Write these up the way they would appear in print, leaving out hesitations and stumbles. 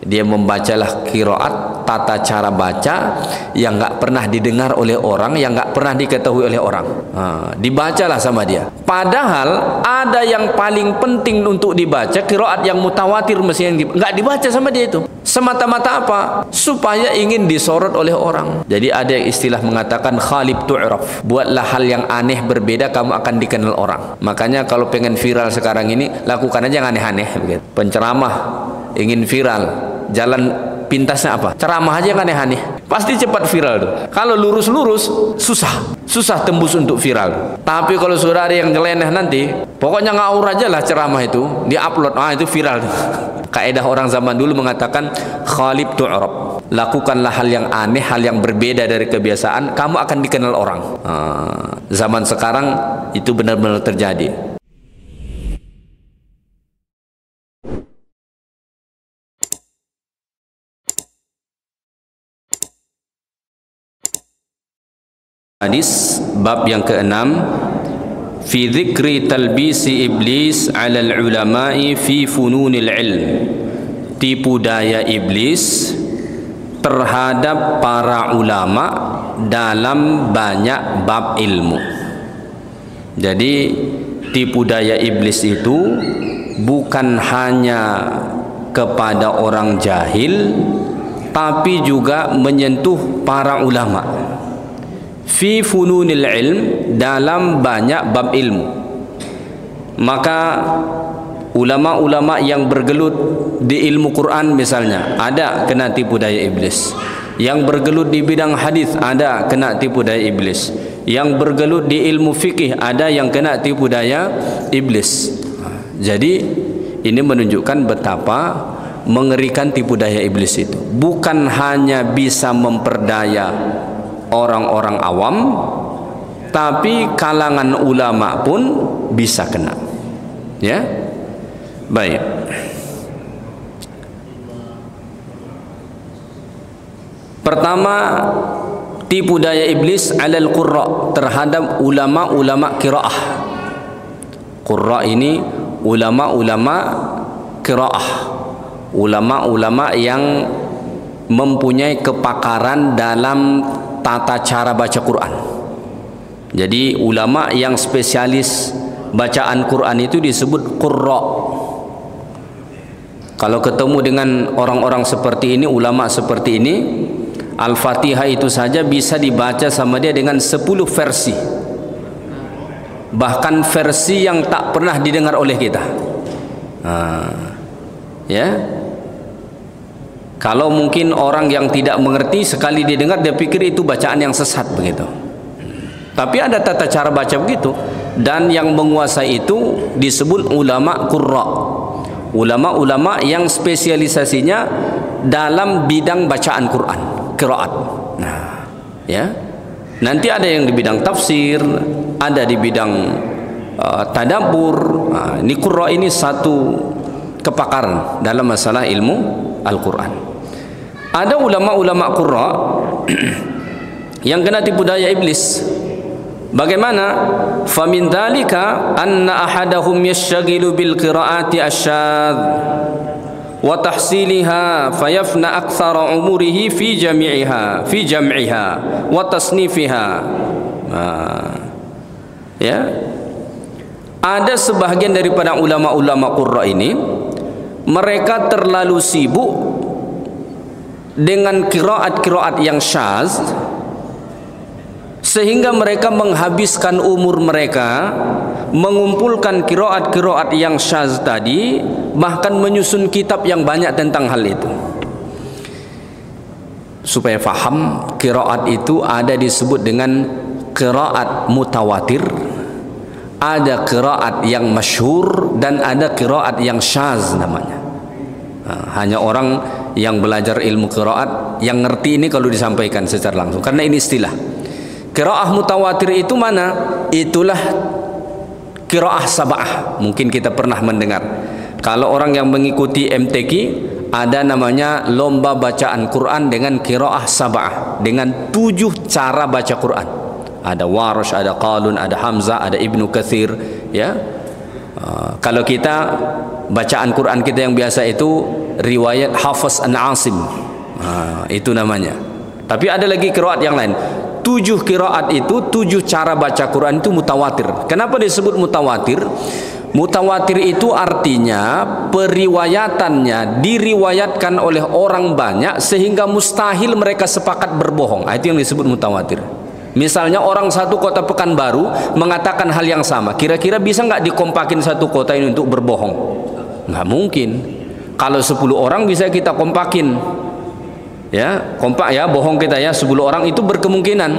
Dia membacalah qiraat, tata cara baca yang nggak pernah didengar oleh orang, yang nggak pernah diketahui oleh orang. Dibacalah sama dia. Padahal ada yang paling penting untuk dibaca, qiraat yang mutawatir mestinya nggak dibaca sama dia itu. Semata-mata apa? Supaya ingin disorot oleh orang. Jadi ada yang istilah mengatakan khalib tu'raf. Buatlah hal yang aneh berbeda, kamu akan dikenal orang. Makanya kalau pengen viral sekarang ini, lakukan aja yang aneh-aneh. Penceramah ingin viral, jalan pintasnya apa? Ceramah aja yang aneh-aneh, pasti cepat viral tuh. Kalau lurus-lurus susah tembus untuk viral. Tapi kalau sudah ada yang nyeleneh nanti, pokoknya ngawur aja lah ceramah itu, di-upload, itu viral tuh. Kaidah orang zaman dulu mengatakan khalib tu'rab. Lakukanlah hal yang aneh, hal yang berbeda dari kebiasaan, kamu akan dikenal orang. Zaman sekarang itu benar-benar terjadi. Hadis bab yang ke-6, fi dzikri talbisi iblis 'ala al-ulama'i fi fununil ilm. Tipu daya iblis terhadap para ulama dalam banyak bab ilmu. Jadi tipu daya iblis itu bukan hanya kepada orang jahil, tapi juga menyentuh para ulama. Fi fununil ilm, dalam banyak bab ilmu. Maka ulama-ulama yang bergelut di ilmu Quran misalnya, ada kena tipu daya iblis. Yang bergelut di bidang hadis, ada kena tipu daya iblis. Yang bergelut di ilmu fikih, ada yang kena tipu daya iblis. Jadi ini menunjukkan betapa mengerikan tipu daya iblis itu. Bukan hanya bisa memperdaya orang-orang awam, tapi kalangan ulama pun bisa kena. Ya, baik. Pertama, tipu daya iblis alal qurra, terhadap ulama-ulama qiraah. Qurra ini ulama-ulama qiraah, ulama-ulama yang mempunyai kepakaran dalam tata cara baca Quran. Jadi ulama yang spesialis bacaan Quran itu disebut qurra. Kalau ketemu dengan orang-orang seperti ini, ulama seperti ini, Al-Fatihah itu saja bisa dibaca sama dia dengan 10 versi. Bahkan versi yang tak pernah didengar oleh kita. Ya. Kalau mungkin orang yang tidak mengerti, sekali dia dengar dia pikir itu bacaan yang sesat begitu. Tapi ada tata cara baca begitu, dan yang menguasai itu disebut ulama qurra. Ulama-ulama yang spesialisasinya dalam bidang bacaan Quran, qiraat. Nah, ya. Nanti ada yang di bidang tafsir, ada di bidang tadabbur. Ini qurra ini satu kepakaran dalam masalah ilmu Al-Quran. Ada ulama-ulama qurra yang kena tipu daya iblis. Bagaimana? Famin dzalika anna ahadahum yashghalu bil qiraati asyadz wa tahsiliha fayafna aktsara umurihi fi jam'iha wa tasnifiha. Ya. Ada sebahagian daripada ulama-ulama qurra ini, mereka terlalu sibuk dengan qiraat-qiraat yang syaz, sehingga mereka menghabiskan umur mereka mengumpulkan qiraat-qiraat yang syaz tadi, bahkan menyusun kitab yang banyak tentang hal itu. Supaya faham, qiraat itu ada disebut dengan qiraat mutawatir, ada qiraat yang masyhur, dan ada qiraat yang syaz namanya. Hanya orang yang belajar ilmu qiraat yang ngerti ini kalau disampaikan secara langsung, karena ini istilah. Qiraah mutawatir itu mana? Itulah qiraah sab'ah. Mungkin kita pernah mendengar. Kalau orang yang mengikuti MTQ, ada namanya lomba bacaan Quran dengan qiraah sab'ah, dengan 7 cara baca Quran. Ada Warsh, ada Qalun, ada Hamzah, ada Ibnu Katsir, ya. Kalau kita bacaan Quran kita yang biasa itu riwayat Hafiz an Asim, itu namanya. Tapi ada lagi qiraat yang lain. 7 qiraat itu, 7 cara baca Quran itu mutawatir. Kenapa disebut mutawatir? Mutawatir itu artinya periwayatannya diriwayatkan oleh orang banyak sehingga mustahil mereka sepakat berbohong. Itu yang disebut mutawatir. Misalnya orang satu kota Pekanbaru mengatakan hal yang sama, kira-kira bisa nggak dikompakin satu kota ini untuk berbohong? Nggak mungkin. Kalau 10 orang bisa kita kompakin, ya kompak ya, bohong kita ya 10 orang itu berkemungkinan.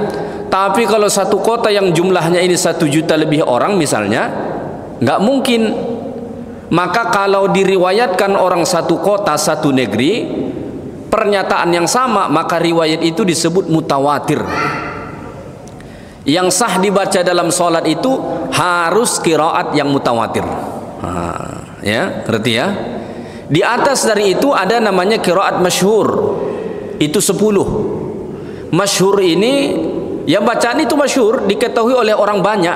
Tapi kalau satu kota yang jumlahnya ini 1 juta lebih orang misalnya, nggak mungkin. Maka kalau diriwayatkan orang satu kota satu negeri pernyataan yang sama, maka riwayat itu disebut mutawatir. Yang sah dibaca dalam sholat itu harus qiraat yang mutawatir. Ya, ngerti ya? Di atas dari itu ada namanya qiraat masyhur. Itu 10. Masyhur ini, ya bacaan itu masyhur, diketahui oleh orang banyak,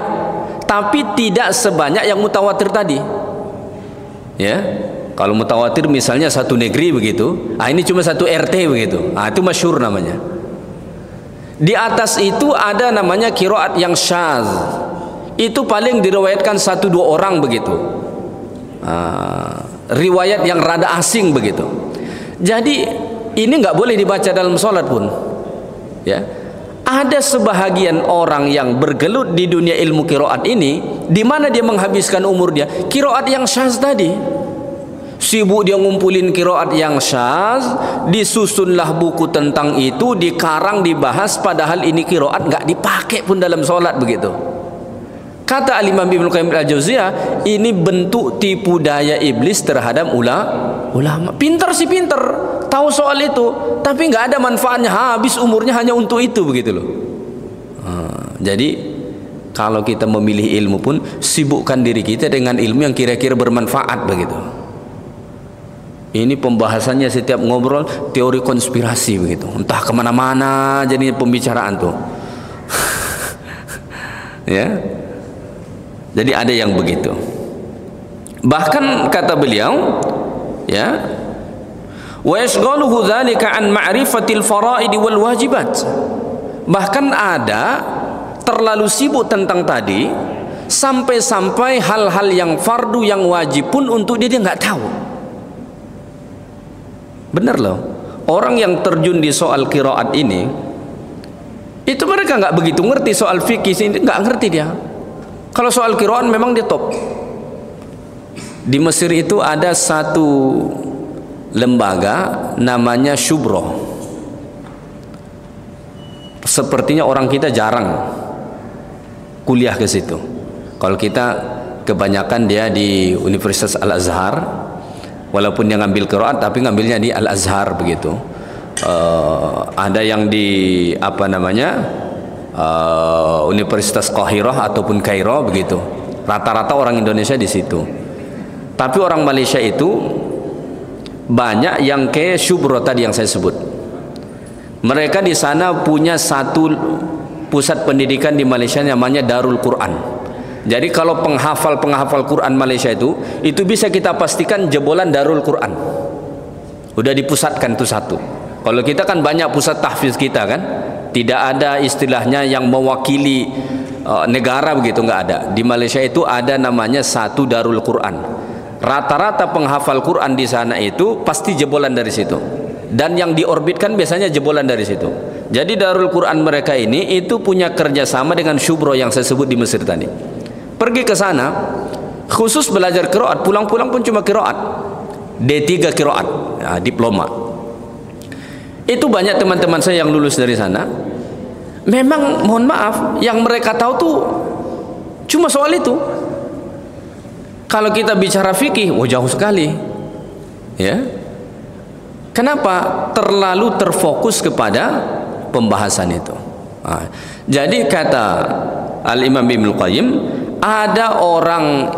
tapi tidak sebanyak yang mutawatir tadi. Ya, kalau mutawatir misalnya satu negeri begitu, ini cuma satu RT begitu, itu masyhur namanya. Di atas itu ada namanya qiraat yang syadz. Itu paling diriwayatkan 1-2 orang begitu. Riwayat yang rada asing begitu. Jadi ini nggak boleh dibaca dalam sholat pun. Ya, ada sebahagian orang yang bergelut di dunia ilmu qiraat ini, di mana dia menghabiskan umur dia qiraat yang syadz tadi. Sibuk dia ngumpulin qiraat yang syadz, disusunlah buku tentang itu, dikarang, dibahas, padahal ini qiraat nggak dipakai pun dalam sholat begitu. Kata Al-Imam Ibnu Qayyim Al-Jauziyah, ini bentuk tipu daya iblis terhadap ulama. Pinter sih pinter, tahu soal itu, tapi nggak ada manfaatnya, habis umurnya hanya untuk itu begitu loh. Jadi kalau kita memilih ilmu pun sibukkan diri kita dengan ilmu yang kira-kira bermanfaat begitu. Ini pembahasannya setiap ngobrol teori konspirasi begitu, entah kemana-mana jadi pembicaraan tuh. Ya, jadi ada yang begitu. Bahkan kata beliau, ya, wa yashghaluhu dzalika an ma'rifatil faraid wal wajibat. Bahkan ada terlalu sibuk tentang tadi sampai-sampai hal-hal yang fardu yang wajib pun untuk dia nggak tahu. Benar loh, orang yang terjun di soal qiraat ini itu mereka nggak begitu ngerti soal fikih, ini nggak ngerti dia. Kalau soal qiraat memang dia top. Di Mesir itu ada satu lembaga namanya Syubroh. Sepertinya orang kita jarang kuliah ke situ. Kalau kita kebanyakan dia di Universitas Al-Azhar. Walaupun dia ngambil qiraat tapi ngambilnya di Al-Azhar begitu. Ada yang di apa namanya Universitas Qahirah ataupun Kairo begitu. Rata-rata orang Indonesia di situ. Tapi orang Malaysia itu banyak yang ke Syubroh tadi yang saya sebut. Mereka di sana punya satu pusat pendidikan di Malaysia namanya Darul Quran. Jadi kalau penghafal Quran Malaysia itu bisa kita pastikan jebolan Darul Quran. Udah dipusatkan itu satu. Kalau kita kan banyak pusat tahfiz kita kan, tidak ada istilahnya yang mewakili negara begitu, nggak ada. Di Malaysia itu ada namanya satu Darul Quran. Rata-rata penghafal Quran di sana itu pasti jebolan dari situ. Dan yang diorbitkan biasanya jebolan dari situ. Jadi Darul Quran mereka ini itu punya kerjasama dengan Syubroh yang saya sebut di Mesir tadi. Pergi ke sana khusus belajar qiraat, pulang-pulang pun cuma qiraat, D3 qiraat, diploma. Itu banyak teman-teman saya yang lulus dari sana. Memang mohon maaf, yang mereka tahu tuh cuma soal itu. Kalau kita bicara fikih, jauh sekali. Ya. Kenapa? Terlalu terfokus kepada pembahasan itu. Jadi kata Al-Imam Ibnu Qayyim, ada orang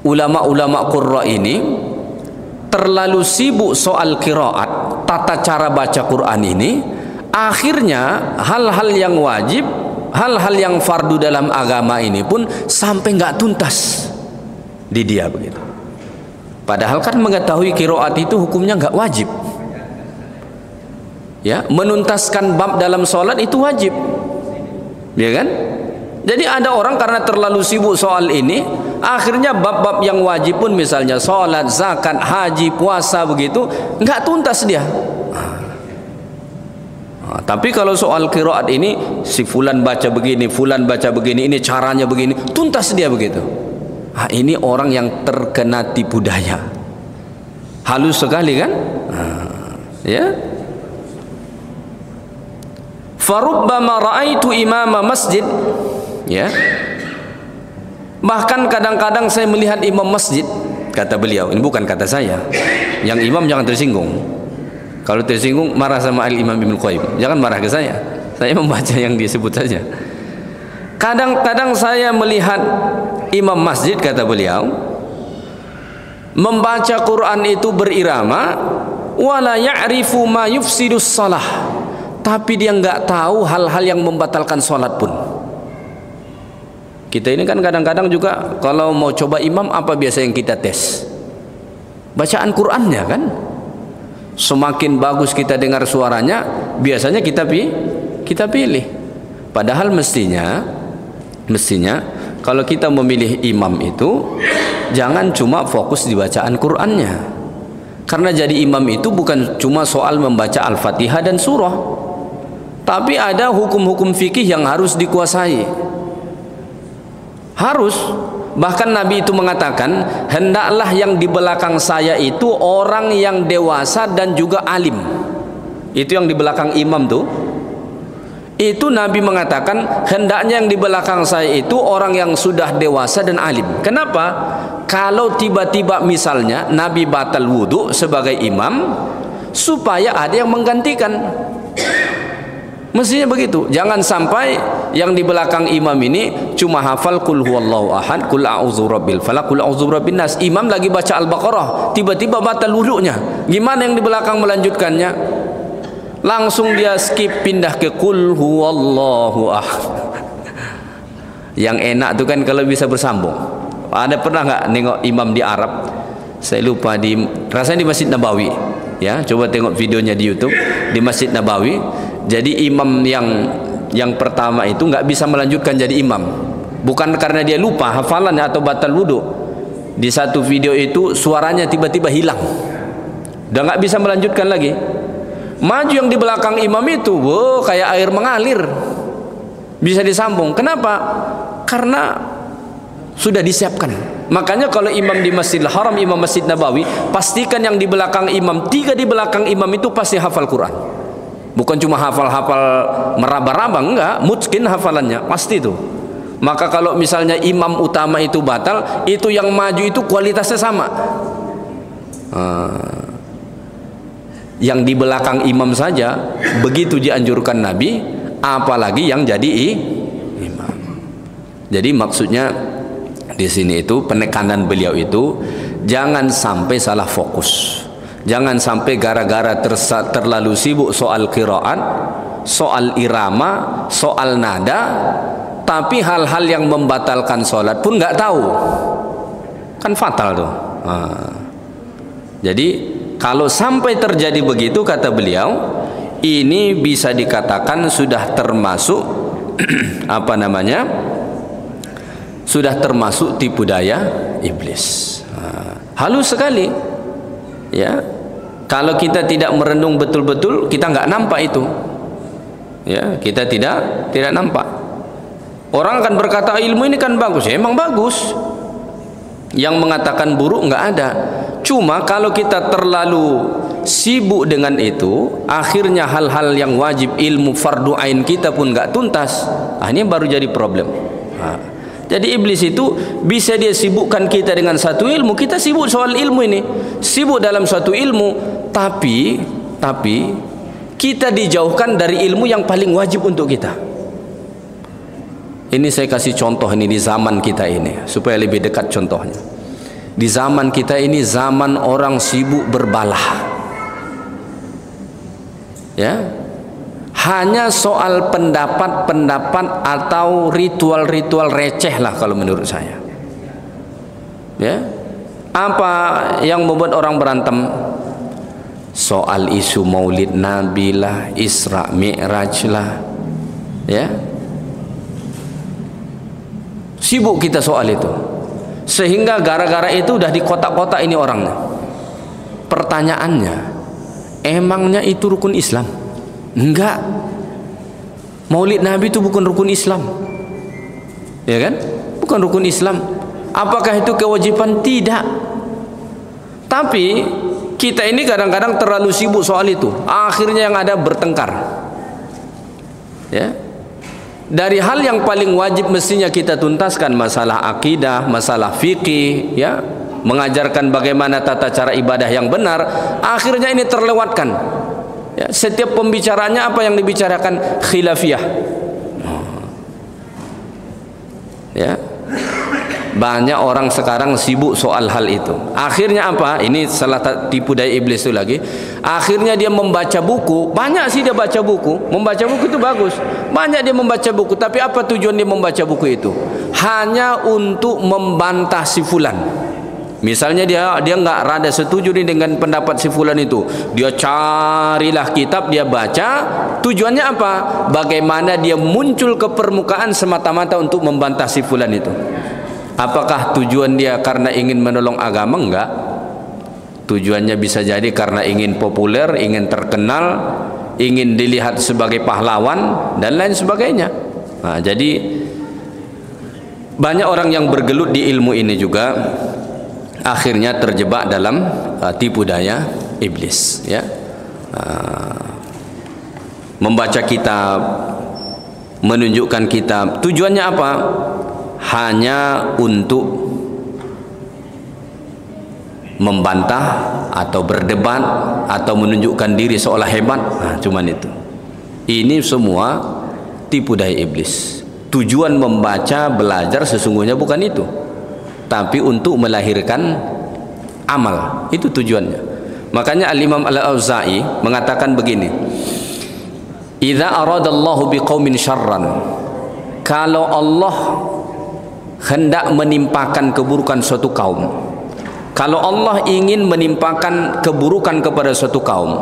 ulama-ulama qurra ini terlalu sibuk soal qiraat, tata cara baca Quran ini, akhirnya hal-hal yang wajib hal-hal yang fardu dalam agama ini pun sampai nggak tuntas di dia begitu. Padahal kan mengetahui qiraat itu hukumnya nggak wajib. Ya, menuntaskan bab dalam sholat itu wajib, ya kan? Jadi ada orang karena terlalu sibuk soal ini, akhirnya bab-bab yang wajib pun misalnya sholat, zakat, haji, puasa begitu nggak tuntas dia. Tapi kalau soal qiraat ini, si fulan baca begini, fulan baca begini, ini caranya begini, tuntas dia begitu. Ini orang yang terkena tipu daya. Halus sekali kan? Ya. Farubbama ra'aitu imama masjid, ya. Bahkan kadang-kadang saya melihat imam masjid, kata beliau, ini bukan kata saya. Yang imam jangan tersinggung. Kalau tersinggung marah sama Al-Imam Ibnu Qayyim. Jangan marah ke saya. Saya membaca yang disebut saja. Kadang-kadang saya melihat imam masjid, kata beliau, membaca Quran itu berirama, wala ya'rifu ma yufsidus shalah. Tapi dia nggak tahu hal-hal yang membatalkan sholat pun. Kita ini kan kadang-kadang juga kalau mau coba imam, apa biasa yang kita tes? Bacaan Qurannya kan. Semakin bagus kita dengar suaranya, biasanya kita pilih. Padahal mestinya kalau kita memilih imam itu jangan cuma fokus di bacaan Qurannya. Karena jadi imam itu bukan cuma soal membaca Al-Fatihah dan surah, tapi ada hukum-hukum fikih yang harus dikuasai. Harus. Bahkan Nabi itu mengatakan, hendaklah yang di belakang saya itu orang yang dewasa dan juga alim. Itu yang di belakang imam tuh. Itu Nabi mengatakan, hendaknya yang di belakang saya itu orang yang sudah dewasa dan alim. Kenapa? Kalau tiba-tiba misalnya Nabi batal wudhu sebagai imam, supaya ada yang menggantikan. Mestinya begitu. Jangan sampai yang di belakang imam ini cuma hafal qul huwallahu ahad, qul a'udzu birabbil falaq, qul a'udzu birabbin nas. Imam lagi baca Al-Baqarah, tiba-tiba batal wudunya. Gimana yang di belakang melanjutkannya? Langsung dia skip, pindah ke qul huwallahu ahad. Yang enak tuh kan kalau bisa bersambung. Ada pernah nggak nengok imam di Arab? Saya lupa, rasanya di Masjid Nabawi. Ya, coba tengok videonya di YouTube di Masjid Nabawi. Jadi imam yang pertama itu nggak bisa melanjutkan jadi imam, bukan karena dia lupa hafalannya atau batal wudhu. Di satu video itu suaranya tiba-tiba hilang, udah nggak bisa melanjutkan lagi. Maju yang di belakang imam itu, wow, kayak air mengalir, bisa disambung. Kenapa? Karena sudah disiapkan. Makanya kalau imam di Masjidil Haram, imam Masjid Nabawi, pastikan yang di belakang imam, 3 di belakang imam itu pasti hafal Quran. Bukan cuma hafal-hafal meraba-raba, enggak, mungkin hafalannya pasti itu. Maka kalau misalnya imam utama itu batal, itu yang maju itu kualitasnya sama. Yang di belakang imam saja begitu dianjurkan Nabi, apalagi yang jadi imam. Jadi maksudnya di sini itu penekanan beliau itu jangan sampai salah fokus. Jangan sampai gara-gara terlalu sibuk soal qiraat, soal irama, soal nada, tapi hal-hal yang membatalkan sholat pun nggak tahu. Kan fatal tuh. Jadi kalau sampai terjadi begitu, kata beliau, ini bisa dikatakan sudah termasuk apa namanya? Sudah termasuk tipu daya iblis. Halus sekali. Ya. Kalau kita tidak merenung betul-betul, kita nggak nampak itu. Ya, kita tidak nampak. Orang akan berkata ilmu ini kan bagus, ya emang bagus. Yang mengatakan buruk nggak ada. Cuma kalau kita terlalu sibuk dengan itu, akhirnya hal-hal yang wajib ilmu fardu ain kita pun nggak tuntas. Ini baru jadi problem. Jadi iblis itu bisa dia sibukkan kita dengan satu ilmu, kita sibuk soal ilmu ini, sibuk dalam suatu ilmu, tapi kita dijauhkan dari ilmu yang paling wajib untuk kita. Ini saya kasih contoh ini di zaman kita ini supaya lebih dekat contohnya. Di zaman kita ini zaman orang sibuk berbalah. Ya. hanya soal pendapat-pendapat atau ritual-ritual receh lah kalau menurut saya. Ya, apa yang membuat orang berantem? Soal isu Maulid Nabi lah, Isra Mi'raj lah, ya. Sibuk kita soal itu, sehingga gara-gara itu udah di kotak-kotak ini orangnya. Pertanyaannya, emangnya itu rukun Islam? Enggak. Maulid Nabi itu bukan rukun Islam, ya kan? Bukan rukun Islam. Apakah itu kewajiban? Tidak. Tapi kita ini kadang-kadang terlalu sibuk soal itu, akhirnya yang ada bertengkar. Ya. Dari hal yang paling wajib mestinya kita tuntaskan, masalah akidah, masalah fikih, ya, mengajarkan bagaimana tata cara ibadah yang benar, akhirnya ini terlewatkan. Ya, setiap pembicaranya apa yang dibicarakan? Khilafiyah. Ya. Banyak orang sekarang sibuk soal hal itu. Akhirnya apa? Ini salah tipu daya iblis itu lagi. Akhirnya dia membaca buku. Banyak sih dia baca buku. Membaca buku itu bagus. Banyak dia membaca buku. Tapi apa tujuan dia membaca buku itu? Hanya untuk membantah si fulan. Misalnya dia nggak rada setuju nih dengan pendapat si fulan itu. Dia carilah kitab, dia baca. Tujuannya apa? Bagaimana dia muncul ke permukaan semata-mata untuk membantah si fulan itu. Apakah tujuan dia karena ingin menolong agama? Enggak. Tujuannya bisa jadi karena ingin populer, ingin terkenal, ingin dilihat sebagai pahlawan dan lain sebagainya. Nah, jadi banyak orang yang bergelut di ilmu ini juga akhirnya terjebak dalam tipu daya iblis, ya. Membaca kitab, menunjukkan kitab, tujuannya apa? Hanya untuk membantah atau berdebat atau menunjukkan diri seolah hebat. Nah, cuman itu. Ini semua tipu daya iblis. Tujuan membaca, belajar sesungguhnya bukan itu, tapi untuk melahirkan amal. Itu tujuannya. Makanya Al-Imam Al-Auza'i mengatakan begini, idza aradallahu biqaumin syarran, kalau Allah hendak menimpakan keburukan suatu kaum, kalau Allah ingin menimpakan keburukan kepada suatu kaum,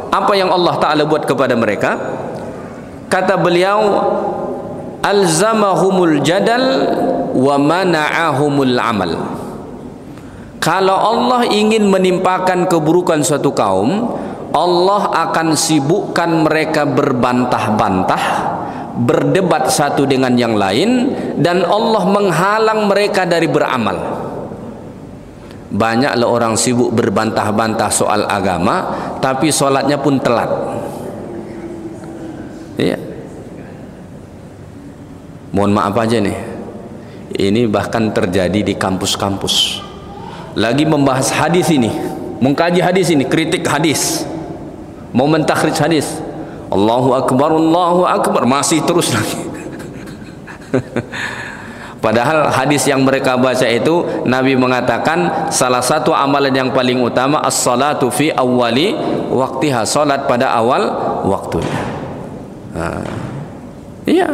apa yang Allah Ta'ala buat kepada mereka? Kata beliau, alzamahumul jadal wa mana'ahumul amal. Kalau Allah ingin menimpakan keburukan suatu kaum, Allah akan sibukkan mereka berbantah-bantah, berdebat satu dengan yang lain, dan Allah menghalang mereka dari beramal. Banyaklah orang sibuk berbantah-bantah soal agama, tapi sholatnya pun telat. Iya. Mohon maaf aja nih, ini bahkan terjadi di kampus-kampus. Lagi membahas hadis ini, mengkaji hadis ini, kritik hadis, mau mentakhrij hadis, Allahu Akbar, masih terus lagi. Padahal hadis yang mereka baca itu, Nabi mengatakan salah satu amalan yang paling utama as-salatu fi awwali waqtiha, salat pada awal waktunya. Iya,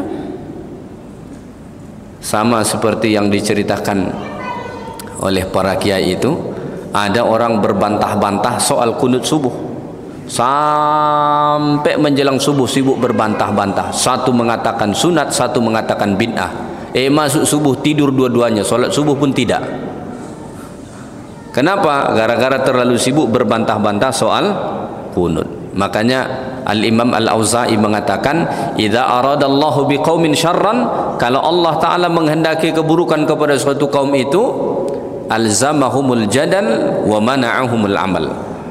sama seperti yang diceritakan oleh para kiai itu, ada orang berbantah-bantah soal kunut subuh sampai menjelang subuh, sibuk berbantah-bantah. Satu mengatakan sunat, satu mengatakan bid'ah. Masuk subuh tidur dua-duanya, sholat subuh pun tidak. Kenapa? Gara-gara terlalu sibuk berbantah-bantah soal kunut. Makanya Al-Imam Al-Auza'i mengatakan, idza aradallahu biqaumin syarran, kalau Allah Ta'ala menghendaki keburukan kepada suatu kaum itu, alzamahumul jadal wa mana'ahumul amal.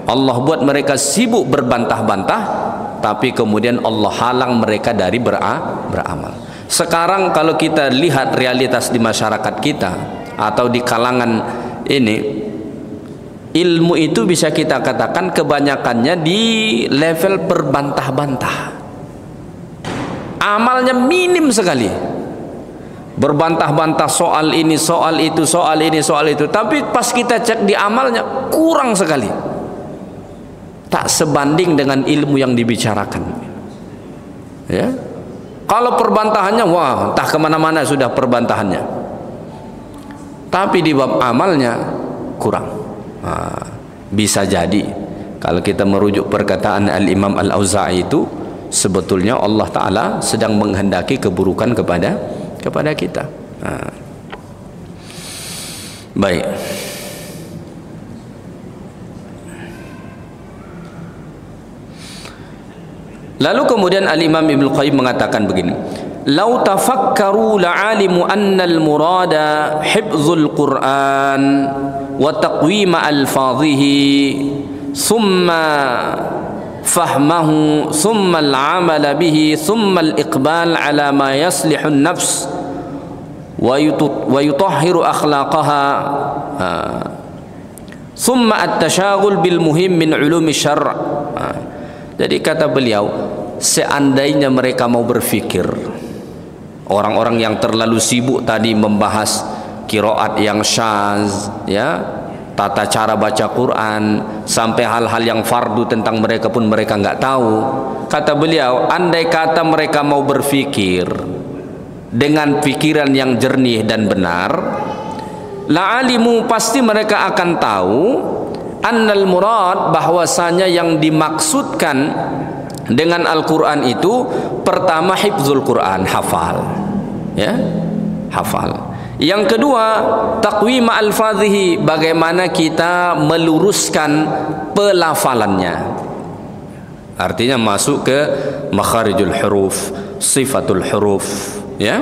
Allah buat mereka sibuk berbantah-bantah, tapi kemudian Allah halang mereka dari beramal. Sekarang kalau kita lihat realitas di masyarakat kita atau di kalangan ini, ilmu itu bisa kita katakan kebanyakannya di level berbantah-bantah. Amalnya minim sekali. Berbantah-bantah soal ini, soal itu, soal ini, soal itu. Tapi pas kita cek di amalnya kurang sekali. Tak sebanding dengan ilmu yang dibicarakan. Ya, kalau perbantahannya, wah, entah kemana-mana sudah perbantahannya. Tapi di bab amalnya kurang. Bisa jadi kalau kita merujuk perkataan Al-Imam Al-Auza'i itu, sebetulnya Allah Ta'ala sedang menghendaki keburukan kepada kita. Baik. Lalu kemudian Al-Imam Ibnu Qayyim mengatakan begini, "Lau tafakkaru la'alimu anna al-murada hifdzul Qur'an wa taqwima alfadhihi thumma fahmahu thumma al-amal bihi thumma al-iqbal ala ma yaslihu an-nafs wa yutahhiru akhlaqaha thumma at-tashaghul bil muhim min ulumi syar'." Jadi kata beliau, seandainya mereka mau berfikir, orang-orang yang terlalu sibuk tadi membahas qiraat yang syaz, ya, tata cara baca Quran, sampai hal-hal yang fardu tentang mereka pun mereka nggak tahu. Kata beliau, andai kata mereka mau berfikir dengan pikiran yang jernih dan benar, la'alimu, pasti mereka akan tahu, annal murad, bahwasanya yang dimaksudkan dengan Al-Quran itu pertama hifzul Quran, hafal, ya, hafal. Yang kedua taqwima alfadhihi, bagaimana kita meluruskan pelafalannya, artinya masuk ke makharijul huruf, sifatul huruf, ya.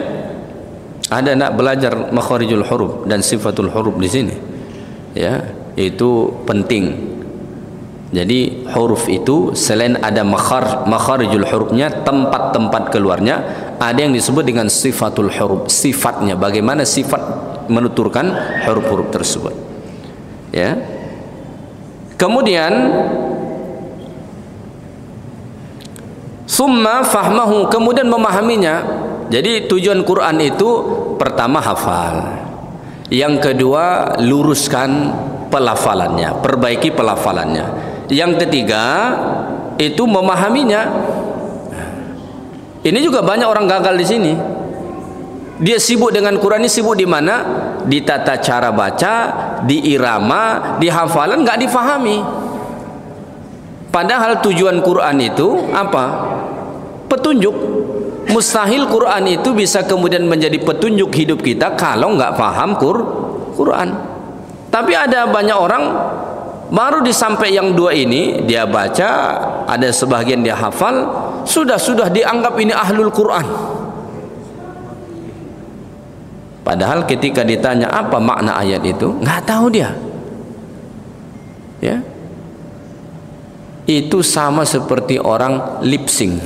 Ada nak belajar makharijul huruf dan sifatul huruf di sini, ya, itu penting. Jadi huruf itu selain ada makharijul hurufnya, tempat-tempat keluarnya, ada yang disebut dengan sifatul huruf, sifatnya, bagaimana sifat menuturkan huruf-huruf tersebut, ya. Kemudian summa fahmahu, kemudian memahaminya. Jadi tujuan Quran itu pertama hafal, yang kedua luruskan pelafalannya, perbaiki pelafalannya, yang ketiga itu memahaminya. Ini juga banyak orang gagal di sini. Dia sibuk dengan Quran, ini sibuk di mana? Di tata cara baca, di irama, di hafalan, nggak difahami. Padahal tujuan Quran itu apa? Petunjuk. Mustahil Quran itu bisa kemudian menjadi petunjuk hidup kita kalau nggak paham Quran. Tapi ada banyak orang baru disampai yang dua ini, dia baca, ada sebagian dia hafal, sudah dianggap ini ahlul Quran. Padahal ketika ditanya apa makna ayat itu, nggak tahu dia, ya. Itu sama seperti orang lip sync,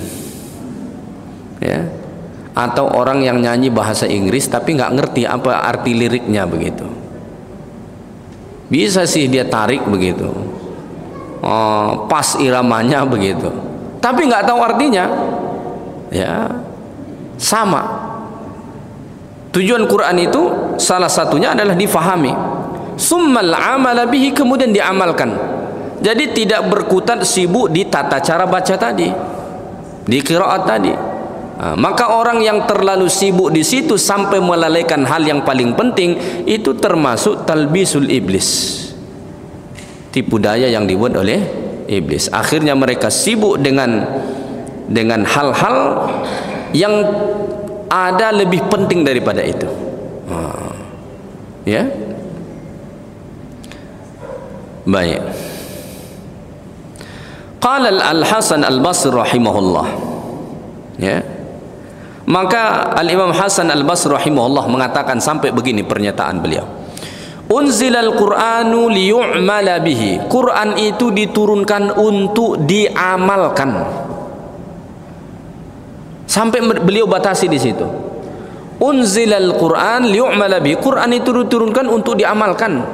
ya, atau orang yang nyanyi bahasa Inggris tapi nggak ngerti apa arti liriknya, begitu. Bisa sih dia tarik begitu, pas iramanya begitu, tapi nggak tahu artinya, ya. Sama. Tujuan Quran itu salah satunya adalah difahami, summal amala bihi, kemudian diamalkan. Jadi tidak berkutat sibuk di tata cara baca tadi, di qiraat tadi. Maka orang yang terlalu sibuk di situ sampai melalaikan hal yang paling penting, itu termasuk talbisul iblis, tipu daya yang dibuat oleh iblis. Akhirnya mereka sibuk dengan hal-hal yang ada lebih penting daripada itu, ya. Baik. Qala Al-Hasan Al-Basri rahimahullah, ya. Maka Al-Imam Hasan Al-Basri rahimahullah mengatakan sampai begini pernyataan beliau, unzilal Qur'anu liyu'mala bihi, Quran itu diturunkan untuk diamalkan. Sampai beliau batasi di situ, unzilal Qur'an liyu'mala bihi, Quran itu diturunkan untuk diamalkan,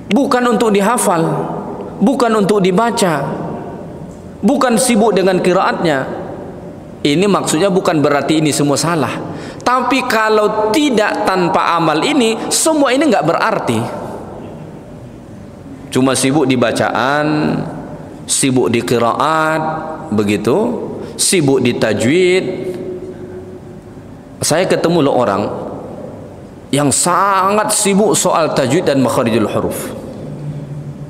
bukan untuk dihafal, bukan untuk dibaca, bukan sibuk dengan qiraatnya. Ini maksudnya bukan berarti ini semua salah, tapi kalau tidak tanpa amal ini, semua ini nggak berarti. Cuma sibuk di bacaan, sibuk di qiraat, begitu, sibuk di tajwid. Saya ketemu loh orang yang sangat sibuk soal tajwid dan makharijul huruf.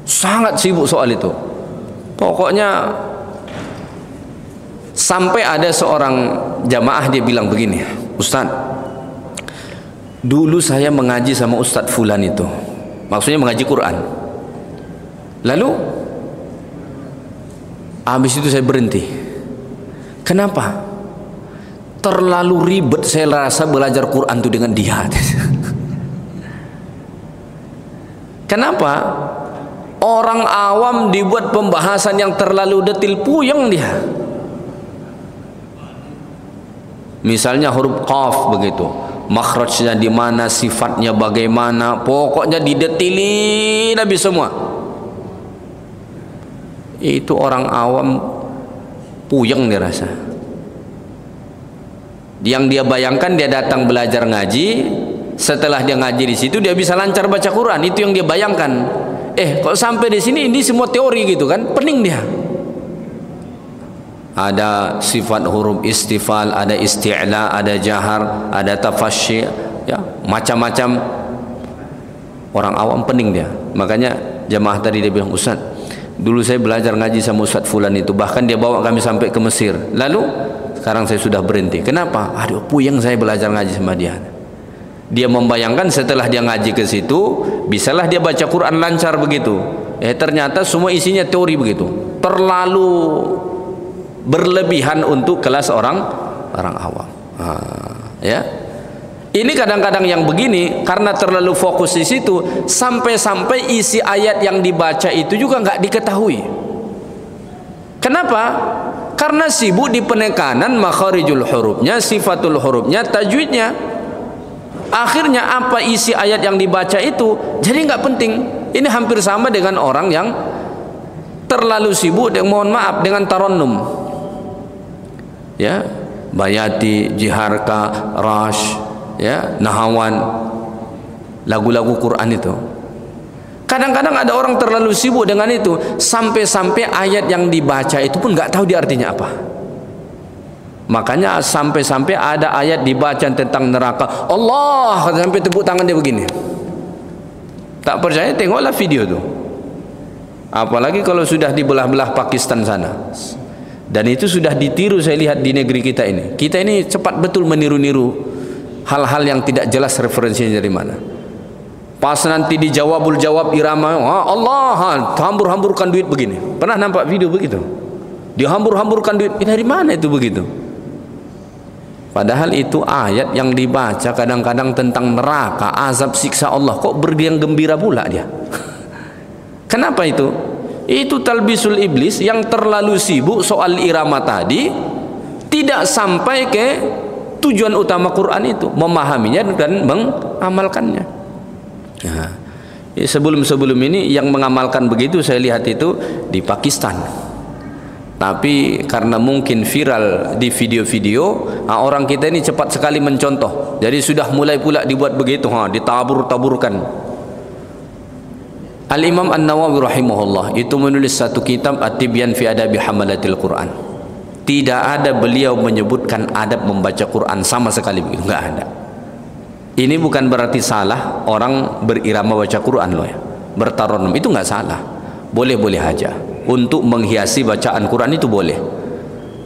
Sangat sibuk soal itu. Pokoknya sampai ada seorang jamaah dia bilang begini, Ustaz, dulu saya mengaji sama Ustaz Fulan itu, maksudnya mengaji Quran. Lalu habis itu saya berhenti. Kenapa? Terlalu ribet saya rasa belajar Quran itu dengan dia. Kenapa? Orang awam dibuat pembahasan yang terlalu detil, puyeng dia. Misalnya huruf qaf begitu, makhrajnya di mana, sifatnya bagaimana, pokoknya didetilin habis semua. Itu orang awam puyeng dia rasa. Yang dia bayangkan dia datang belajar ngaji, setelah dia ngaji di situ dia bisa lancar baca Quran, itu yang dia bayangkan. Kok sampai di sini ini semua teori gitu kan, pening dia. Ada sifat huruf istifal, ada isti'la, ada jahar, ada tafasyi, ya macam-macam. Orang awam pening dia. Makanya jamaah tadi dia bilang, Ustaz, dulu saya belajar ngaji sama Ustaz Fulan itu, bahkan dia bawa kami sampai ke Mesir. Lalu sekarang saya sudah berhenti. Kenapa? Aduh, puyeng saya belajar ngaji sama dia. Dia membayangkan setelah dia ngaji ke situ, bisalah dia baca Quran lancar begitu. Ternyata semua isinya teori begitu. Terlalu berlebihan untuk kelas orang awam. Ya. Ini kadang-kadang yang begini karena terlalu fokus di situ, sampai-sampai isi ayat yang dibaca itu juga nggak diketahui. Kenapa? Karena sibuk di penekanan makharijul hurufnya, sifatul hurufnya, tajwidnya. Akhirnya apa isi ayat yang dibaca itu jadi nggak penting. Ini hampir sama dengan orang yang terlalu sibuk mohon maaf dengan tarannum. Ya, Bayati, Jiharka, Rash, ya, Nahawan, lagu-lagu Quran itu. Kadang-kadang ada orang terlalu sibuk dengan itu, sampai-sampai ayat yang dibaca itu pun nggak tahu dia artinya apa. Makanya sampai-sampai ada ayat dibaca tentang neraka, Allah, sampai tepuk tangan dia begini. Tak percaya tengoklah video itu. Apalagi kalau sudah di belah-belah Pakistan sana. Dan itu sudah ditiru saya lihat di negeri kita ini. Kita ini cepat betul meniru-niru hal-hal yang tidak jelas referensinya dari mana. Pas nanti dijawabul jawab irama, Allah, hambur-hamburkan duit begini. Pernah nampak video begitu? Dihambur-hamburkan duit. Ini dari mana itu begitu? Padahal itu ayat yang dibaca kadang-kadang tentang neraka, azab siksa Allah. Kok berdiam gembira pula dia? Kenapa itu? Itu talbisul iblis yang terlalu sibuk soal irama tadi, tidak sampai ke tujuan utama Quran itu, memahaminya dan mengamalkannya. Nah, sebelum ini yang mengamalkan begitu saya lihat itu di Pakistan. Tapi karena mungkin viral di video-video, orang kita ini cepat sekali mencontoh. Jadi sudah mulai pula dibuat begitu, ditabur-taburkan. Al-Imam An-Nawawi rahimahullah itu menulis satu kitab At-Tibyan fi Adabi Hamalatil Quran. Tidak ada beliau menyebutkan adab membaca Quran sama sekali begitu, enggak ada. Ini bukan berarti salah orang berirama baca Quran loh ya. Bertarannum itu enggak salah. Boleh-boleh aja. Untuk menghiasi bacaan Quran itu boleh.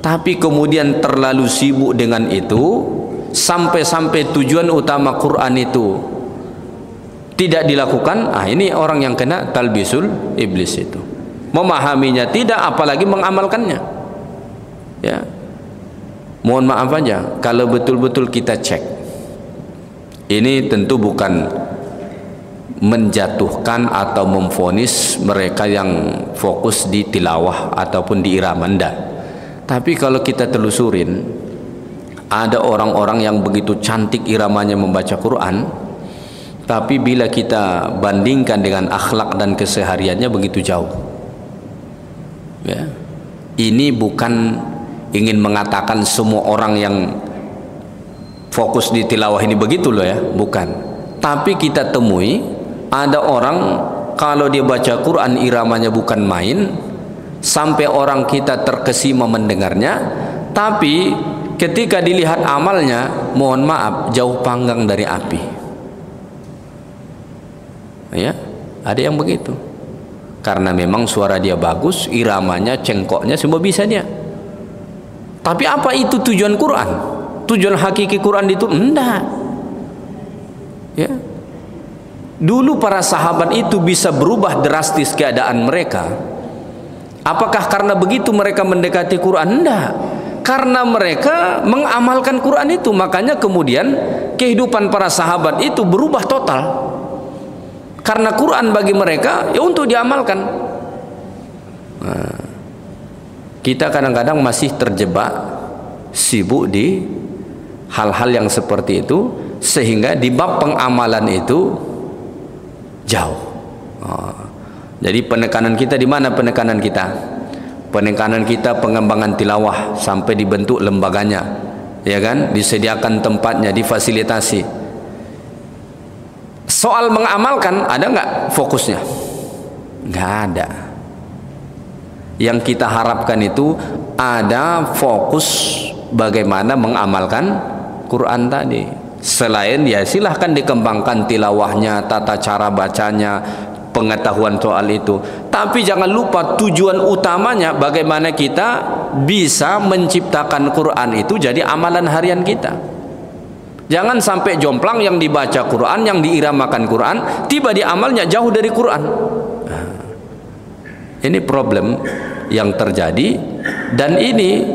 Tapi kemudian terlalu sibuk dengan itu sampai-sampai tujuan utama Quran itu tidak dilakukan, ini orang yang kena talbisul iblis itu. Memahaminya tidak, apalagi mengamalkannya. Ya. Mohon maaf aja kalau betul-betul kita cek. Ini tentu bukan menjatuhkan atau memvonis mereka yang fokus di tilawah ataupun di irama, enggak. Tapi kalau kita telusurin, ada orang-orang yang begitu cantik iramanya membaca Quran, tapi bila kita bandingkan dengan akhlak dan kesehariannya begitu jauh. Ya. Ini bukan ingin mengatakan semua orang yang fokus di tilawah ini begitu loh ya, bukan. Tapi kita temui ada orang kalau dia baca Quran iramanya bukan main, sampai orang kita terkesima mendengarnya, Tapi ketika dilihat amalnya, mohon maaf, jauh panggang dari api. Ya, ada yang begitu. Karena memang suara dia bagus, iramanya, cengkoknya semua bisa dia. Tapi apa itu tujuan Quran? Tujuan hakiki Quran itu enggak. Ya. Dulu para sahabat itu bisa berubah drastis keadaan mereka. Apakah karena begitu mereka mendekati Quran? Enggak. Karena mereka mengamalkan Quran itu, makanya kemudian kehidupan para sahabat itu berubah total. Karena Quran bagi mereka ya untuk diamalkan. Nah, kita kadang-kadang masih terjebak sibuk di hal-hal yang seperti itu, sehingga di bab pengamalan itu jauh. Jadi penekanan kita di mana penekanan kita? Penekanan kita pengembangan tilawah sampai dibentuk lembaganya, ya kan? Disediakan tempatnya, difasilitasi. Soal mengamalkan ada nggak fokusnya? Nggak ada. Yang kita harapkan itu ada fokus bagaimana mengamalkan Quran tadi. Selain ya silahkan dikembangkan tilawahnya, tata cara bacanya, pengetahuan soal itu. Tapi jangan lupa tujuan utamanya bagaimana kita bisa menciptakan Quran itu jadi amalan harian kita. Jangan sampai jomplang yang dibaca Quran, yang diiramakan Quran, tiba di amalnya jauh dari Quran. Ini problem yang terjadi, dan ini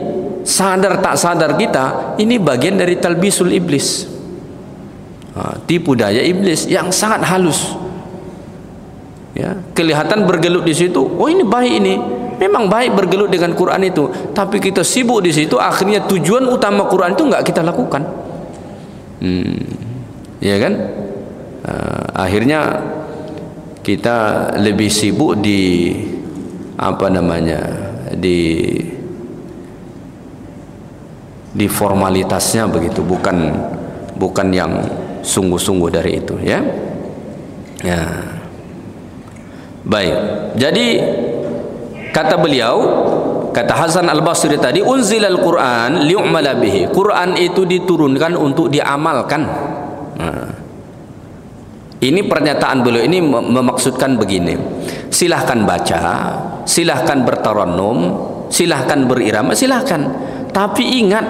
sadar tak sadar kita, ini bagian dari talbisul iblis. Tipu daya iblis yang sangat halus. Ya, kelihatan bergelut di situ, oh ini baik, ini memang baik bergelut dengan Quran itu, tapi kita sibuk di situ, akhirnya tujuan utama Quran itu nggak kita lakukan. Ya kan? Akhirnya kita lebih sibuk di apa namanya, di formalitasnya begitu, bukan yang sungguh-sungguh dari itu, ya. Ya. Baik. Jadi kata beliau, kata Hasan Al-Basri tadi, unzilal Quran li'umala bihi. Quran itu diturunkan untuk diamalkan. Ini pernyataan beliau ini memaksudkan begini. Silahkan baca, silahkan bertarannum, silahkan berirama, silahkan. Tapi ingat,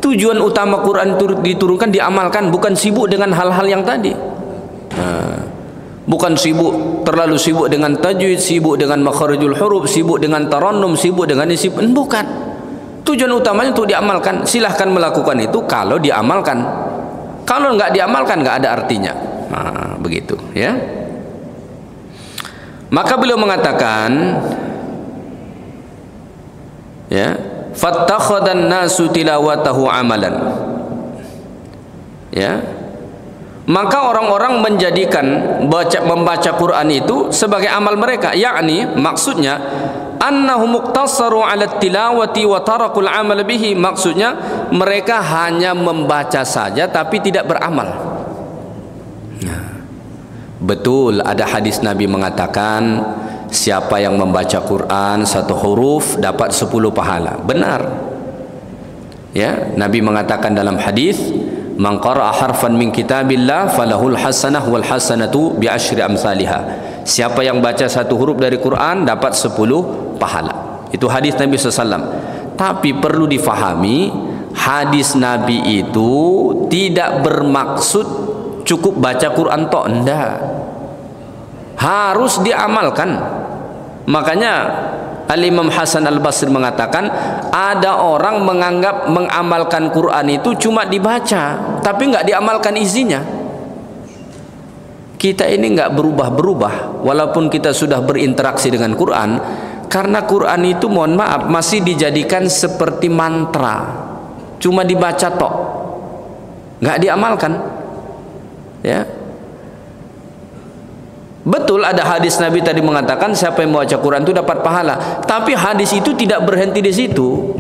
tujuan utama Quran diturunkan diamalkan, bukan sibuk dengan hal-hal yang tadi. Bukan sibuk, terlalu sibuk dengan tajwid, sibuk dengan makharijul huruf, sibuk dengan tarannum, sibuk dengan isi, bukan. Tujuan utamanya untuk diamalkan. Silahkan melakukan itu kalau diamalkan. Kalau nggak diamalkan nggak ada artinya. Nah, begitu, ya. Maka beliau mengatakan, ya, fattakhadhan nasu tilawatahu amalan. Ya. Maka orang-orang menjadikan membaca Quran itu sebagai amal mereka, yakni maksudnya annahum muqtasaru 'ala tilawati wa tarakul 'amal bihi, maksudnya mereka hanya membaca saja tapi tidak beramal. Betul, ada hadis Nabi mengatakan siapa yang membaca Quran satu huruf dapat 10 pahala. Benar. Ya, Nabi mengatakan dalam hadis, man qara'a harfan min kitabillah falahul hasanah wal hasanatu bi asyri amsalihha. Siapa yang baca satu huruf dari Quran dapat 10 pahala. Itu hadis Nabi SAW. Tapi perlu difahami, hadis Nabi itu tidak bermaksud cukup baca Quran tok, enggak. Harus diamalkan. Makanya Al-Imam Hasan Al-Basri mengatakan, ada orang menganggap mengamalkan Quran itu cuma dibaca, tapi nggak diamalkan isinya. Kita ini nggak berubah-berubah, walaupun kita sudah berinteraksi dengan Quran, karena Quran itu, mohon maaf, masih dijadikan seperti mantra, cuma dibaca tok, nggak diamalkan. Ya. Betul ada hadis Nabi tadi mengatakan siapa yang membaca Quran itu dapat pahala, tapi hadis itu tidak berhenti di situ.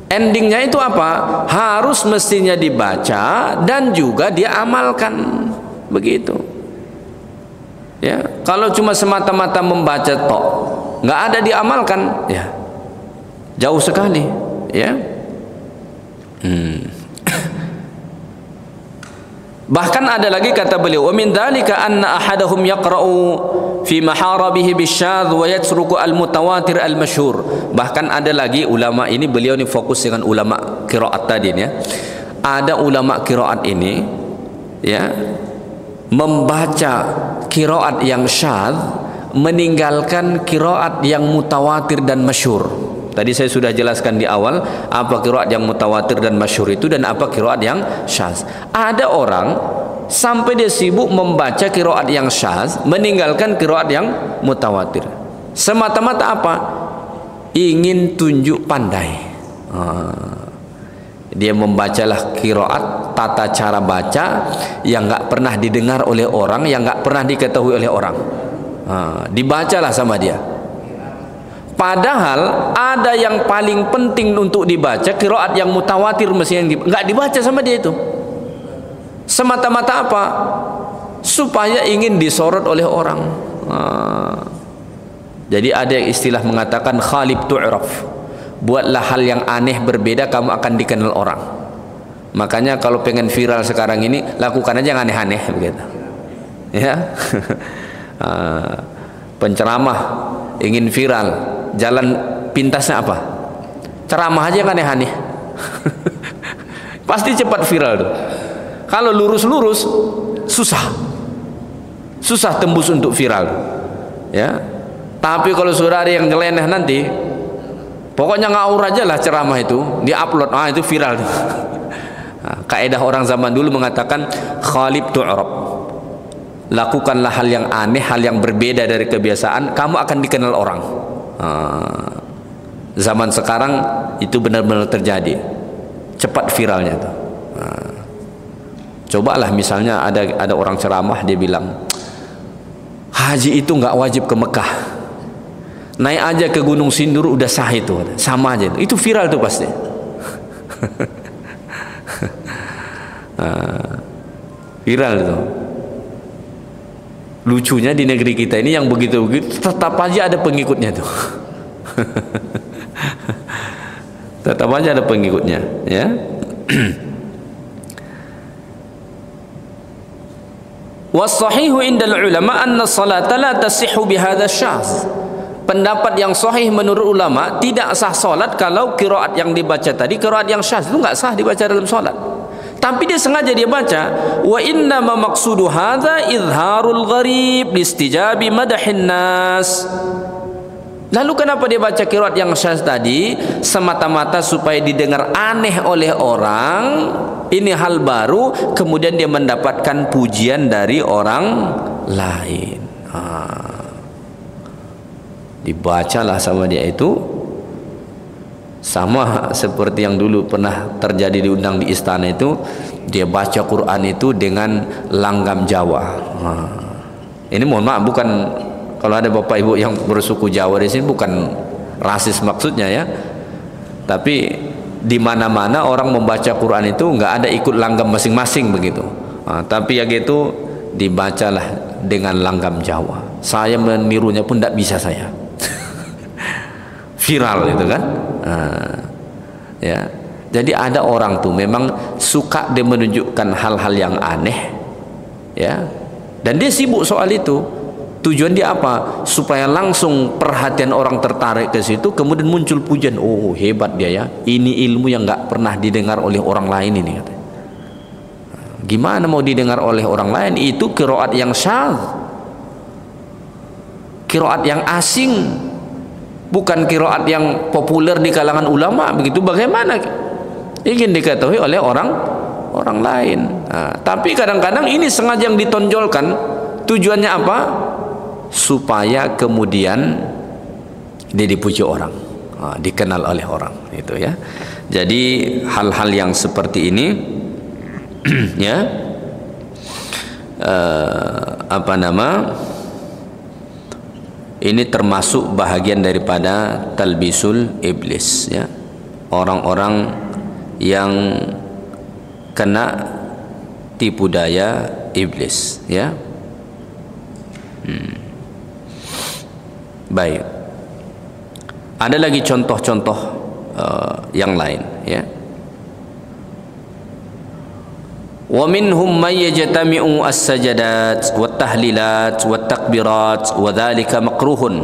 Endingnya itu apa? Harus mestinya dibaca dan juga diamalkan, begitu. Ya, kalau cuma semata-mata membaca tok, nggak ada diamalkan, ya jauh sekali. ya. Bahkan ada lagi kata beliau, wa min dzalika anna ahadahum yaqra'u fi maharabihi bisyadz wa yatruku al-mutawatir al-masyhur. Bahkan ada lagi ulama ini, beliau ini fokus dengan ulama qiraat tadi ya. Ada ulama qiraat ini ya membaca qiraat yang syadz, meninggalkan qiraat yang mutawatir dan masyhur. Tadi saya sudah jelaskan di awal apa qiraat yang mutawatir dan masyhur itu dan apa qiraat yang syadz. Ada orang sampai dia sibuk membaca qiraat yang syadz, meninggalkan qiraat yang mutawatir. Semata-mata apa? Ingin tunjuk pandai. Dia membacalah qiraat, tata cara baca yang enggak pernah didengar oleh orang, yang enggak pernah diketahui oleh orang. Dibacalah sama dia. Padahal ada yang paling penting untuk dibaca, qiraat yang mutawatir mesti yang enggak dibaca sama dia itu. Semata-mata apa? Supaya ingin disorot oleh orang. Jadi ada istilah mengatakan khalib tu'raf. Buatlah hal yang aneh berbeda, kamu akan dikenal orang. Makanya kalau pengen viral sekarang ini, lakukan aja yang aneh-aneh begitu. Ya. Penceramah ingin viral, jalan pintasnya apa? Ceramah aja yang aneh-aneh. Pasti cepat viral tuh. Kalau lurus-lurus susah tembus untuk viral ya. Tapi kalau sudah ada yang nyeleneh nanti, pokoknya ngaur aja lah ceramah itu, di-upload, itu viral. Kaidah orang zaman dulu mengatakan khalib tu'rab. Lakukanlah hal yang aneh, hal yang berbeda dari kebiasaan, kamu akan dikenal orang. Zaman sekarang itu benar-benar terjadi, cepat viralnya tuh. Cobalah misalnya ada orang ceramah, dia bilang haji itu nggak wajib ke Mekah, naik aja ke Gunung Sindur udah sah, itu sama aja, itu viral tuh pasti. Viral tuh. Lucunya di negeri kita ini yang begitu-begitu tetap aja ada pengikutnya tuh. Tetap aja ada pengikutnya ya. Wassahihu indal ulama anna salata la tasihhu bihadza syaz. Pendapat yang sahih menurut ulama, tidak sah salat kalau qiraat yang dibaca tadi qiraat yang syaz, itu enggak sah dibaca dalam salat. Tapi dia sengaja dia baca, wa inna ma maqsudu hadza izharul gharib listijabi madahin nas. Lalu kenapa dia baca qiraat yang syaz tadi? Semata-mata supaya didengar aneh oleh orang, ini hal baru, kemudian dia mendapatkan pujian dari orang lain. Dibacalah sama dia itu, sama seperti yang dulu pernah terjadi diundang di istana itu, dia baca Quran itu dengan langgam Jawa. Ini mohon maaf, bukan, kalau ada bapak ibu yang bersuku Jawa di sini bukan rasis maksudnya ya, tapi di mana-mana orang membaca Quran itu nggak ada ikut langgam masing-masing begitu. Tapi ya gitu dibacalah dengan langgam Jawa. Saya menirunya pun tidak bisa saya. Viral itu kan. Ya. Jadi ada orang tuh memang suka dia menunjukkan hal-hal yang aneh ya. Dan dia sibuk soal itu. Tujuan dia apa? Supaya langsung perhatian orang tertarik ke situ, kemudian muncul pujian. Oh, hebat dia ya. Ini ilmu yang nggak pernah didengar oleh orang lain ini katanya. Gimana mau didengar oleh orang lain? Itu qiraat yang syadz. Qiraat yang asing. Bukan qiraat yang populer di kalangan ulama begitu. Bagaimana ingin diketahui oleh orang lain. Tapi kadang-kadang ini sengaja yang ditonjolkan. Tujuannya apa? Supaya kemudian dia dipuji orang, dikenal oleh orang, itu ya. Jadi hal-hal yang seperti ini ya, ini termasuk bahagian daripada talbisul iblis ya. Orang-orang yang kena tipu daya iblis ya. Baik. Ada lagi contoh-contoh yang lain, ya. Wa minhum may yajtami'u as-sajadat wat tahlilat wat takbirat wa dzalika makruhun.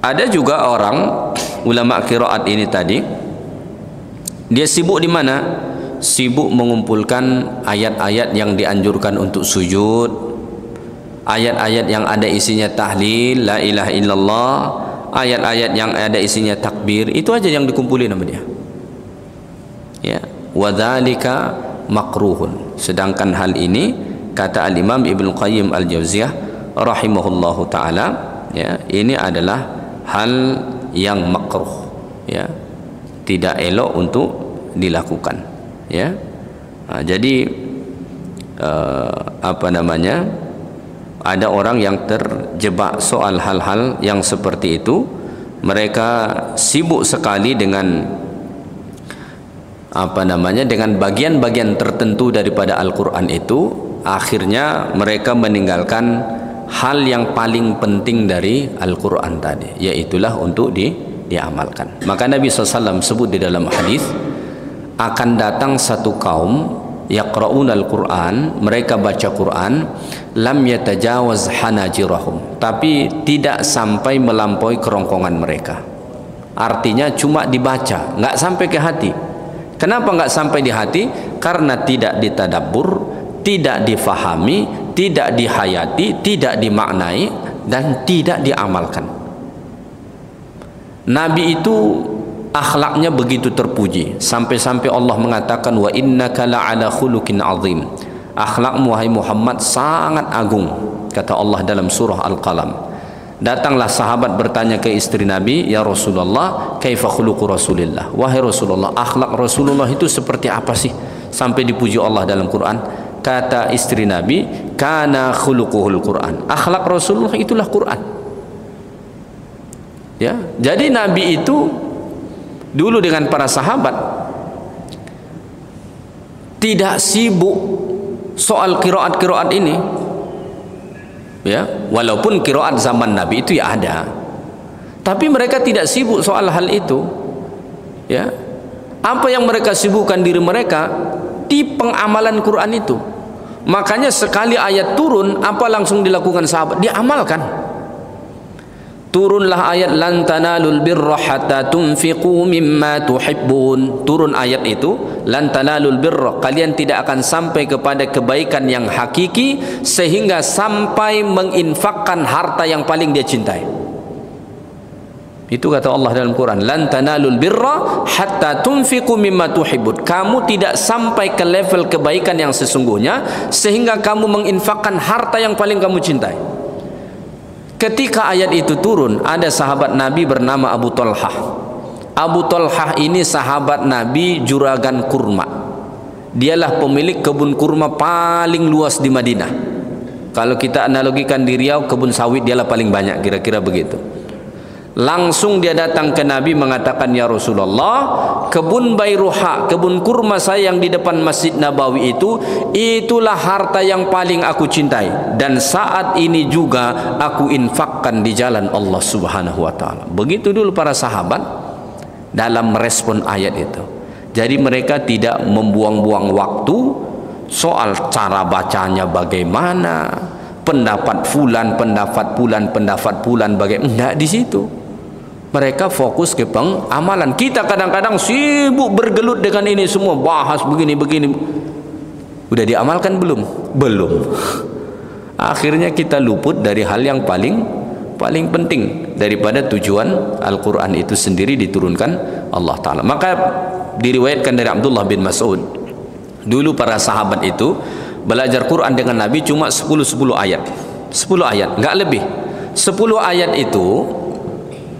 Ada juga orang ulama qiraat ini tadi, dia sibuk di mana? Sibuk mengumpulkan ayat-ayat yang dianjurkan untuk sujud, ayat-ayat yang ada isinya tahlil, la ilaha illallah, ayat-ayat yang ada isinya takbir, itu aja yang dikumpulin sama dia. Ya, wa dzalika makruhun. Sedangkan hal ini kata Al-Imam Ibnu Qayyim Al-Jauziyah rahimahullahu taala, ya, ini adalah hal yang makruh, ya. Tidak elok untuk dilakukan, ya. Nah, jadi apa namanya? Ada orang yang terjebak soal hal-hal yang seperti itu. Mereka sibuk sekali dengan apa namanya, dengan bagian-bagian tertentu daripada Al-Quran itu. Akhirnya mereka meninggalkan hal yang paling penting dari Al-Quran tadi, yaitulah untuk diamalkan. Maka Nabi SAW sebut di dalam hadis, akan datang satu kaum yaqra'una al-Quran, mereka baca Quran, lam yatajawaz hanajirahum, tapi tidak sampai melampaui kerongkongan mereka. Artinya cuma dibaca, nggak sampai ke hati. Kenapa nggak sampai di hati? Karena tidak ditadabbur, tidak difahami, tidak dihayati, tidak dimaknai, dan tidak diamalkan. Nabi itu akhlaknya begitu terpuji, sampai-sampai Allah mengatakan, wa innaka la'ala khuluqin azim. Akhlakmu wahai Muhammad sangat agung, kata Allah dalam surah Al-Qalam. Datanglah sahabat bertanya ke istri Nabi, ya Rasulullah, kaifa khuluqu Rasulillah? Wahai Rasulullah, akhlak Rasulullah itu seperti apa sih sampai dipuji Allah dalam Quran? Kata istri Nabi, kana khuluquhul Quran. Akhlak Rasulullah itulah Quran. Ya, jadi Nabi itu dulu dengan para sahabat tidak sibuk soal qiraat-qiraat ini, ya, walaupun qiraat zaman Nabi itu ya ada, tapi mereka tidak sibuk soal hal itu, ya. Apa yang mereka sibukkan diri mereka di pengamalan Quran itu. Makanya sekali ayat turun, apa langsung dilakukan sahabat? Diamalkan. Turunlah ayat lan tanalul birra hatta tunfiqu mimma tuhibbun. Turun ayat itu, lan tanalul birra, kalian tidak akan sampai kepada kebaikan yang hakiki sehingga sampai menginfakkan harta yang paling dia cintai. Itu kata Allah dalam Quran, lan tanalul birra hatta tunfiqu mimma tuhibbun. Kamu tidak sampai ke level kebaikan yang sesungguhnya sehingga kamu menginfakkan harta yang paling kamu cintai. Ketika ayat itu turun, ada sahabat Nabi bernama Abu Talhah. Abu Talhah ini sahabat Nabi juragan kurma. Dialah pemilik kebun kurma paling luas di Madinah. Kalau kita analogikan di Riau, kebun sawit dialah paling banyak, kira-kira begitu. Langsung dia datang ke Nabi mengatakan, ya Rasulullah, kebun Bairuha, kebun kurma saya yang di depan Masjid Nabawi itu, itulah harta yang paling aku cintai, dan saat ini juga aku infakkan di jalan Allah Subhanahu wa taala. Begitu dulu para sahabat dalam merespon ayat itu. Jadi mereka tidak membuang-buang waktu soal cara bacanya bagaimana, pendapat fulan, pendapat fulan bagaimana, enggak di situ. Mereka fokus ke pengamalan. Kita kadang-kadang sibuk bergelut dengan ini semua, bahas begini-begini. Udah diamalkan belum? Belum. Akhirnya kita luput dari hal yang paling penting daripada tujuan Al-Quran itu sendiri diturunkan Allah Ta'ala. Maka diriwayatkan dari Abdullah bin Mas'ud, dulu para sahabat itu belajar Quran dengan Nabi cuma 10 ayat. 10 ayat, enggak lebih. 10 ayat itu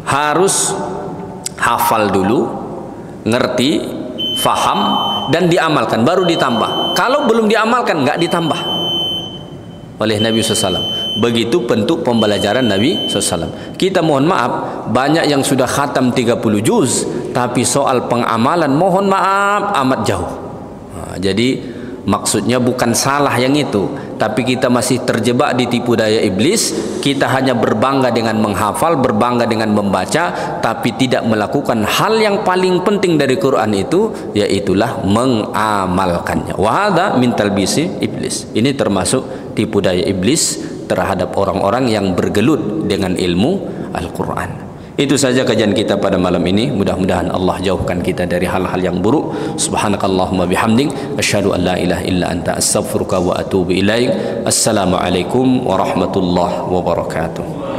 harus hafal dulu, ngerti, faham, dan diamalkan, baru ditambah. Kalau belum diamalkan, enggak ditambah oleh Nabi SAW. Begitu bentuk pembelajaran Nabi SAW. Kita mohon maaf, banyak yang sudah khatam 30 juz, tapi soal pengamalan mohon maaf amat jauh. Nah, jadi Maksudnya bukan salah yang itu, tapi kita masih terjebak di tipu daya iblis. Kita hanya berbangga dengan menghafal, berbangga dengan membaca, tapi tidak melakukan hal yang paling penting dari Quran itu, yaitulah mengamalkannya. Wa hadza min talbisi iblis. Ini termasuk tipu daya iblis terhadap orang-orang yang bergelut dengan ilmu Al-Quran. Itu saja kajian kita pada malam ini. Mudah-mudahan Allah jauhkan kita dari hal-hal yang buruk. Subhanakallahumma bihamdik, asyhadu an la ilaha illa anta, astaghfiruka wa atubu ilaik. Assalamualaikum warahmatullahi wabarakatuh.